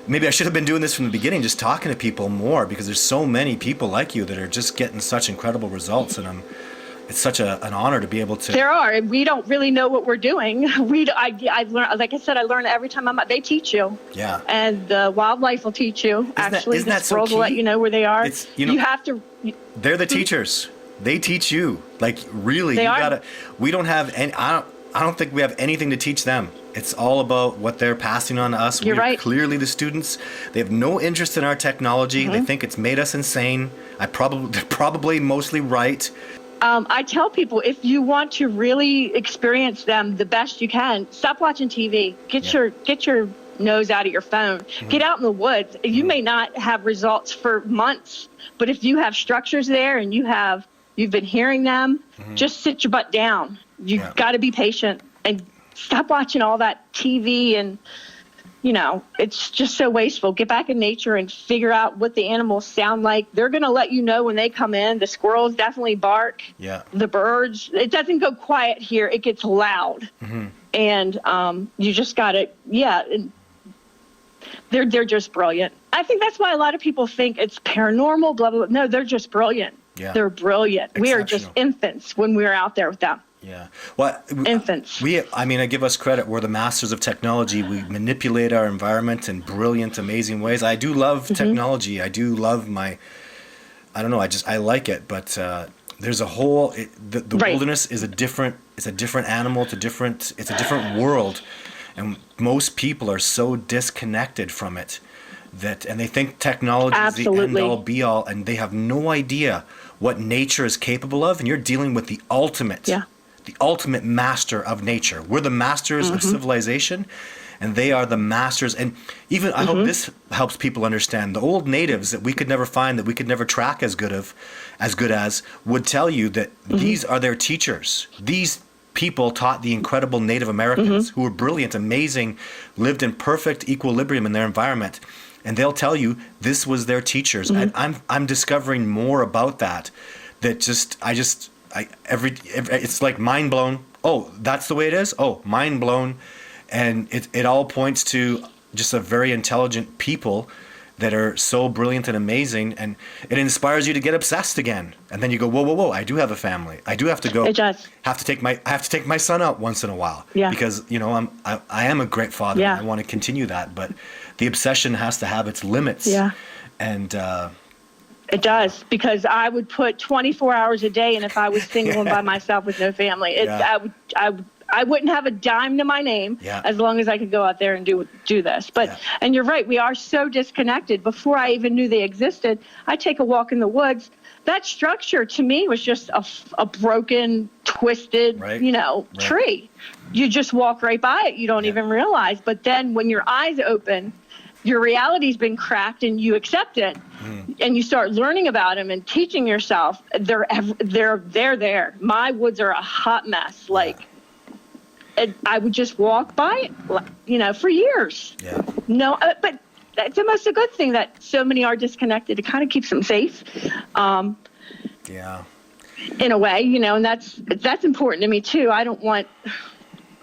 Maybe I should have been doing this from the beginning, just talking to people more, because there's so many people like you that are just getting such incredible results, and it's such an honor to be able to. There are. We don't really know what we're doing. I learn, like I said, I learn every time I'm out. They teach you. Yeah. And the wildlife will teach you. Isn't that so key? Will let you know where they are. You have to. They're the teachers. They teach you. Like really, they are. We don't have any. I don't think we have anything to teach them. It's all about what they're passing on to us. You're right. Clearly the students, they have no interest in our technology. They think it's made us insane. They're probably mostly right. I tell people, if you want to really experience them the best you can, stop watching TV. Get your nose out of your phone. Get out in the woods. You may not have results for months, but if you have structures there and you've been hearing them, just sit your butt down. You've got to be patient and stop watching all that TV and, it's just so wasteful. Get back in nature and figure out what the animals sound like. They're going to let you know when they come in. The squirrels definitely bark. Yeah. The birds. It doesn't go quiet here. It gets loud. And you just got to, they're just brilliant. I think that's why a lot of people think it's paranormal, blah, blah, blah. No, they're just brilliant. Yeah. They're brilliant. We are just infants when we're out there with them. Yeah. Well, infants. I give us credit. We're the masters of technology. We manipulate our environment in brilliant, amazing ways. I do love technology. I do love I like it, but there's a whole, the wilderness is a different animal. It's a different world. And most people are so disconnected from it and they think technology is the end all be all, and they have no idea what nature is capable of. And you're dealing with the ultimate master of nature. We're the masters of civilization, and they are the masters. And even I hope this helps people understand. The old natives that we could never find, that we could never track as good as, would tell you that these are their teachers. These people taught the incredible Native Americans who were brilliant, amazing, lived in perfect equilibrium in their environment. And they'll tell you this was their teachers. And I'm discovering more about that. It's like mind blown. Oh, that's the way it is? Oh, mind blown. And it all points to just a very intelligent people that are so brilliant and amazing, and it inspires you to get obsessed again. And then you go, whoa, I do have a family. I do have to go. It does. I have to take my son out once in a while. Yeah. Because I am a great father. Yeah. And I want to continue that, but the obsession has to have its limits. Yeah. And it does, because I would put 24 hours a day, and if I was single and by myself with no family, I wouldn't have a dime to my name as long as I could go out there and do this. But and you're right, we are so disconnected. Before I even knew they existed, I'd take a walk in the woods. That structure to me was just a broken, twisted, tree. You just walk right by it. You don't even realize. But then when your eyes open, your reality's been cracked and you accept it, and you start learning about them and teaching yourself. They're there. My woods are a hot mess. And I would just walk by it, for years. Yeah. No, but it's almost a good thing that so many are disconnected. It kind of keeps them safe. In a way, and that's important to me too. I don't want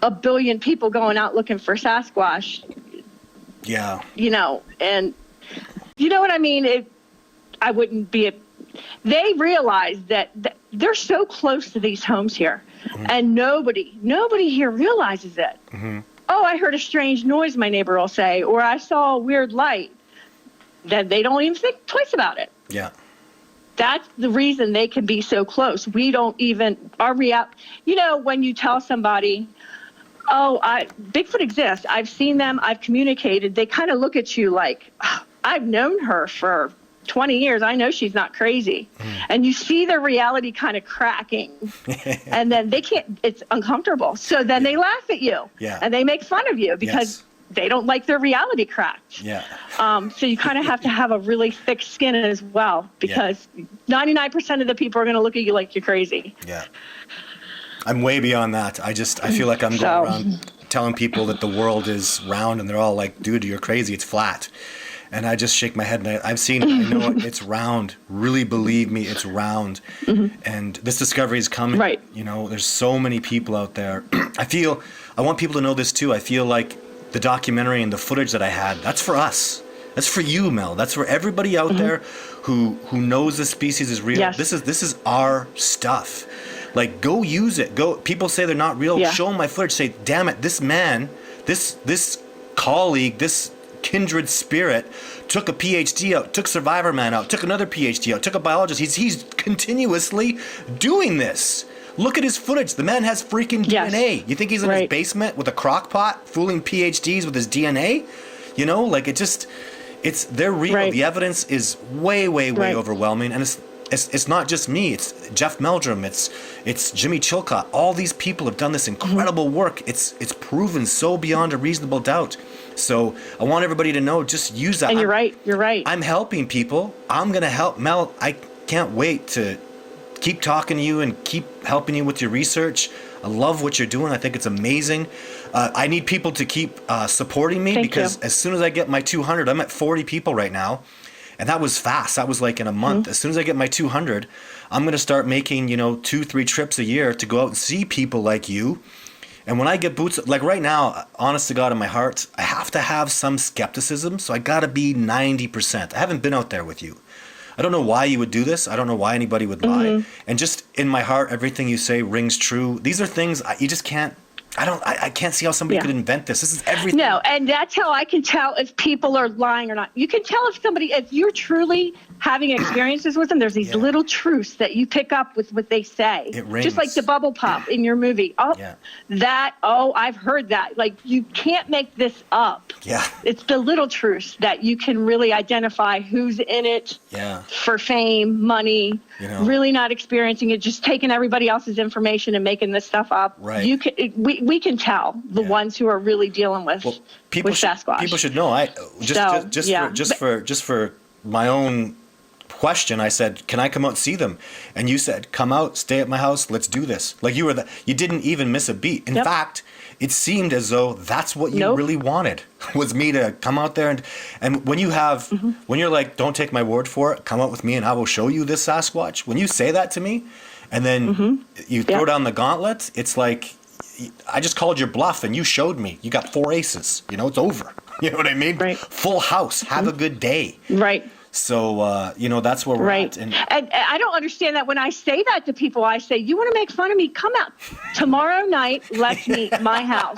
a billion people going out looking for Sasquatch. Yeah. And you know what I mean? I wouldn't be they realize that they're so close to these homes here, and nobody here realizes it. Oh, I heard a strange noise, my neighbor will say, or I saw a weird light. That they don't even think twice about it. Yeah. That's the reason they can be so close. We don't even, when you tell somebody, Bigfoot exists, I've seen them, I've communicated, they kind of look at you like, I've known her for 20 years. I know she's not crazy. And you see their reality kind of cracking. And then it's uncomfortable. So then they laugh at you. Yeah. And they make fun of you because they don't like their reality cracked. Yeah. So you kind of have to have a really thick skin as well, because 99% of the people are going to look at you like you're crazy. Yeah. I'm way beyond that. I feel like I'm going around telling people that the world is round, and they're all like, dude, you're crazy. It's flat. And I just shake my head, and I've seen it. I know it's round. Really believe me, it's round. And this discovery is coming. Right. There's so many people out there. I want people to know this too. I feel like the documentary and the footage that I had, that's for us. That's for you, Mel. That's for everybody out there who knows the species is real. Yes. This is our stuff. Like, go use it. Go. People say they're not real. Yeah. Show them my footage. Say, damn it, this man, this colleague, this kindred spirit took a PhD out, took Survivor Man out, took another PhD out, took a biologist. He's continuously doing this. Look at his footage. The man has freaking DNA. You think he's in his basement with a crock pot fooling PhDs with his DNA? They're real. Right. The evidence is way overwhelming, and it's not just me. It's Jeff Meldrum. It's Jimmy Chilcott. All these people have done this incredible work. It's proven so beyond a reasonable doubt. So I want everybody to know, just use that. And you're right. You're right. I'm helping people. I'm going to help. Mel, I can't wait to keep talking to you and keep helping you with your research. I love what you're doing. I think it's amazing. I need people to keep supporting me because as soon as I get my 200, I'm at 40 people right now. And that was fast. That was like in a month. As soon as I get my 200, I'm going to start making, 2-3 trips a year to go out and see people like you. And when I get boots, like right now, honest to God, in my heart, I have to have some skepticism. So I got to be 90%. I haven't been out there with you. I don't know why you would do this. I don't know why anybody would lie. And just in my heart, everything you say rings true. These are things you just can't. I can't see how somebody could invent this. This is everything. No, and that's how I can tell if people are lying or not. You can tell if you're truly having experiences with them, there's these little truths that you pick up with what they say. It rings. Just like the bubble pop in your movie. I've heard that. Like, you can't make this up. Yeah. It's the little truths that you can really identify who's in it for fame, money, really not experiencing it, just taking everybody else's information and making this stuff up. Right. We can tell the ones who are really dealing with Sasquatch. People should know. Just for my own question, I said, "Can I come out and see them?" And you said, "Come out, stay at my house, let's do this." Like you didn't even miss a beat. In fact, it seemed as though that's what you really wanted, was me to come out there and when you have when you're like, "Don't take my word for it, come out with me and I will show you this Sasquatch." When you say that to me, and then you throw down the gauntlet, it's like, I just called your bluff and you showed me. You got 4 aces. It's over. You know what I mean? Right. Full house. Have a good day. Right. So, that's where we're at. And I don't understand that when I say that to people. I say, "You want to make fun of me? Come out tomorrow night. Let's meet at my house,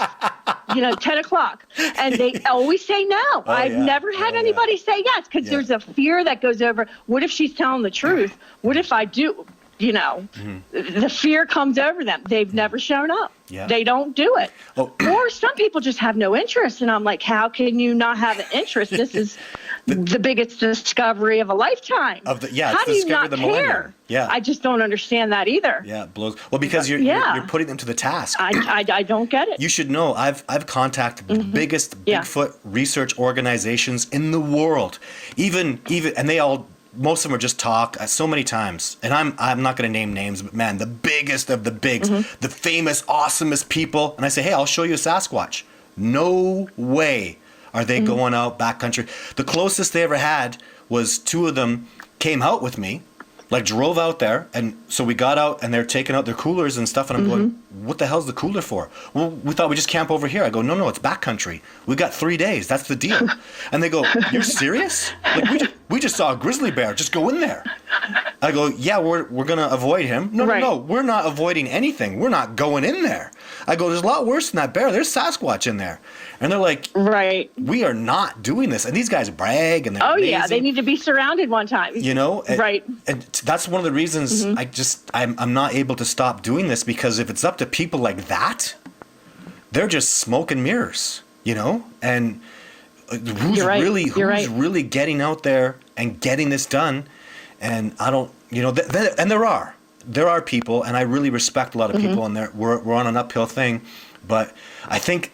10 o'clock. And they always say no. I've never had anybody say yes because there's a fear that goes over. What if she's telling the truth? What if I do? The fear comes over them. They've never shown up. Yeah. They don't do it. Or some people just have no interest. And I'm like, how can you not have an interest? This is the biggest discovery of a lifetime. How do you not care? Yeah. I just don't understand that either. Yeah, it blows. Well, because you're putting them to the task. I don't get it. You should know, I've contacted the biggest Bigfoot research organizations in the world. Even and they all, most of them are just talk so many times. And I'm not going to name names, but man, the biggest of the bigs, the famous, awesomest people. And I say, "Hey, I'll show you a Sasquatch." No way are they going out backcountry. The closest they ever had was 2 of them came out with me, like drove out there. And so we got out and they're taking out their coolers and stuff. And I'm going, "What the hell's the cooler for?" "Well, we thought we'd just camp over here." I go, No, it's backcountry. We got 3 days. That's the deal." And they go, "You're serious? Like we just saw a grizzly bear. Just go in there." I go, "Yeah, we're going to avoid him." No, we're not avoiding anything. We're not going in there. I go, "There's a lot worse than that bear. There's Sasquatch in there." And they're like, "We are not doing this." And these guys brag and they're amazing. They need to be surrounded one time. And that's one of the reasons I'm not able to stop doing this, because if it's up to people like that, they're just smoke and mirrors, and who's really getting out there and getting this done. And I don't, and there are people, and I really respect a lot of people, and we're on an uphill thing, but I think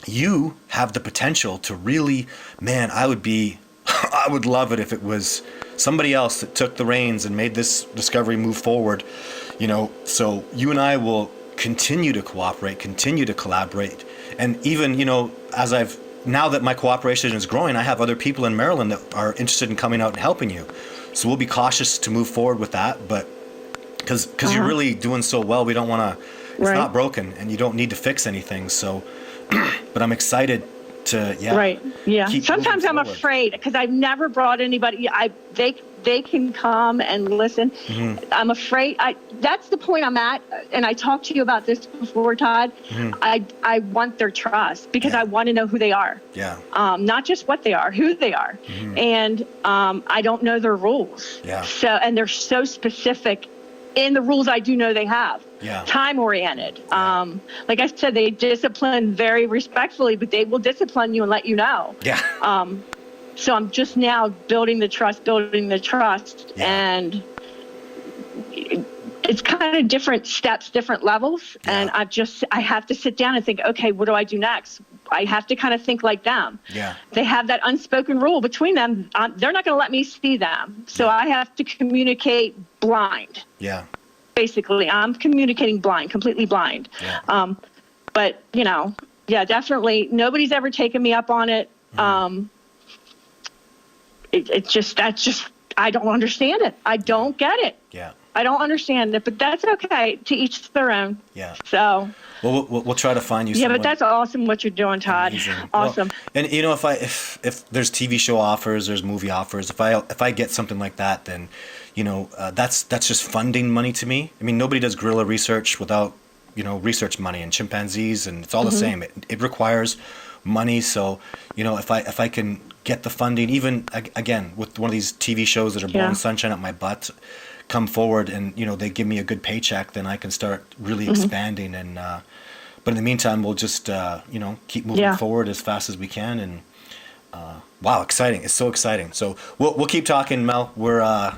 you have the potential to really, man, I would love it if it was somebody else that took the reins and made this discovery move forward, so you and I will continue to cooperate, continue to collaborate. And even, now that my cooperation is growing, I have other people in Maryland that are interested in coming out and helping you. So we'll be cautious to move forward with that, but because you're really doing so well, we don't want to, it's not broken and you don't need to fix anything. So, but I'm excited to, Sometimes I'm afraid because I've never brought anybody. They can come and listen. I'm afraid. That's the point I'm at, and I talked to you about this before, Todd. I want their trust because I want to know who they are. Yeah. Not just what they are, who they are, and I don't know their rules. Yeah. So, and they're so specific in the rules I do know they have. Yeah. Time oriented. Yeah. Like I said, they discipline very respectfully, but they will discipline you and let you know. Yeah. So I'm just now building the trust, and it's kind of different steps, different levels. Yeah. And I have to sit down and think, okay, what do I do next? I have to kind of think like them. Yeah. They have that unspoken rule between them. They're not going to let me see them. So I have to communicate blind. Yeah. Basically, I'm communicating blind, completely blind. Yeah. But, you know, yeah, definitely. Nobody's ever taken me up on it. That's just, I don't understand it. I don't get it. Yeah. I don't understand it, but that's okay. To each their own. Yeah. So. Well, we'll try to find you. Yeah, but that's awesome what you're doing, Todd. Amazing. Awesome. Well, and you know, if there's TV show offers, there's movie offers. If I get something like that, then, you know, that's just funding money to me. I mean, nobody does gorilla research without, you know, research money, and chimpanzees, and it's all the same. It requires money. So, you know, if I can get the funding, even again with one of these TV shows that are blowing sunshine up my butt, come forward and, you know, they give me a good paycheck, then I can start really expanding. And but in the meantime, we'll just you know, keep moving forward as fast as we can. And wow, exciting! It's so exciting. So we'll keep talking, Mel.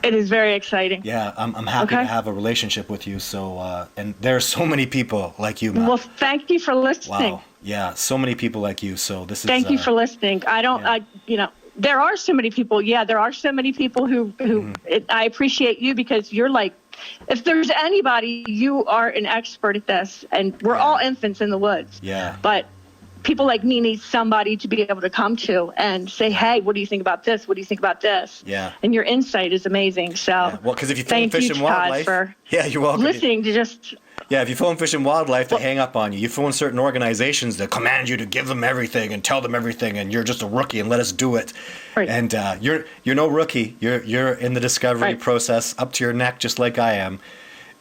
It is very exciting. Yeah, I'm happy to have a relationship with you. So and there are so many people like you, Mel. Well, thank you for listening. Wow. Yeah, so many people like you. So this is. Thank you for listening. You know, there are so many people. Yeah, there are so many people who I appreciate you, because you're like, if there's anybody, you are an expert at this, and we're all infants in the woods. Yeah. But people like me need somebody to be able to come to and say, hey, what do you think about this? What do you think about this? Yeah. And your insight is amazing. So well, because if you film Fish and Wildlife, for you're welcome. listening to just. Yeah, if you phone Fish and Wildlife, they hang up on you. You phone certain organizations that command you to give them everything and tell them everything, and you're just a rookie and let us do it. Right. And you're no rookie. You're in the discovery process up to your neck, just like I am.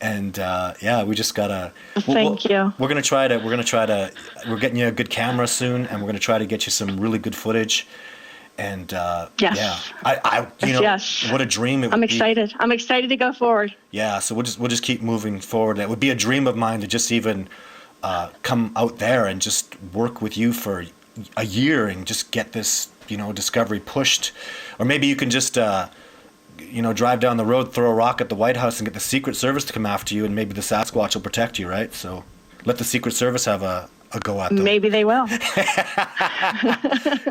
And yeah, we just gotta. Thank you. We're getting you a good camera soon, and we're gonna try to get you some really good footage. And you know, what a dream it would be. I'm excited. I'm excited to go forward. Yeah, so we'll just keep moving forward. It would be a dream of mine to just even come out there and just work with you for a year and just get this, you know, discovery pushed. Or maybe you can just you know, drive down the road, throw a rock at the White House, and get the Secret Service to come after you, and maybe the Sasquatch will protect you, right? So let the Secret Service have a go at them. Maybe they will.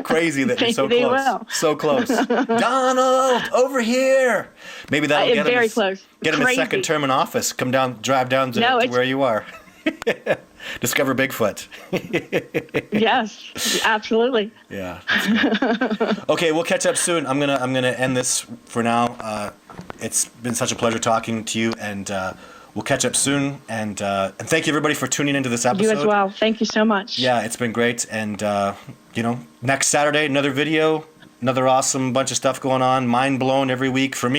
Crazy that you're so they close. Will. So close. Donald, over here. Maybe that'll get him close. Get him a second term in office. Drive down to where you are. Discover Bigfoot. Yes, absolutely. Yeah. Okay, we'll catch up soon. I'm gonna end this for now. It's been such a pleasure talking to you, and we'll catch up soon. And thank you everybody for tuning into this episode. You as well. Thank you so much. Yeah, it's been great. And you know, next Saturday, another video, another awesome bunch of stuff going on. Mind blown every week for me.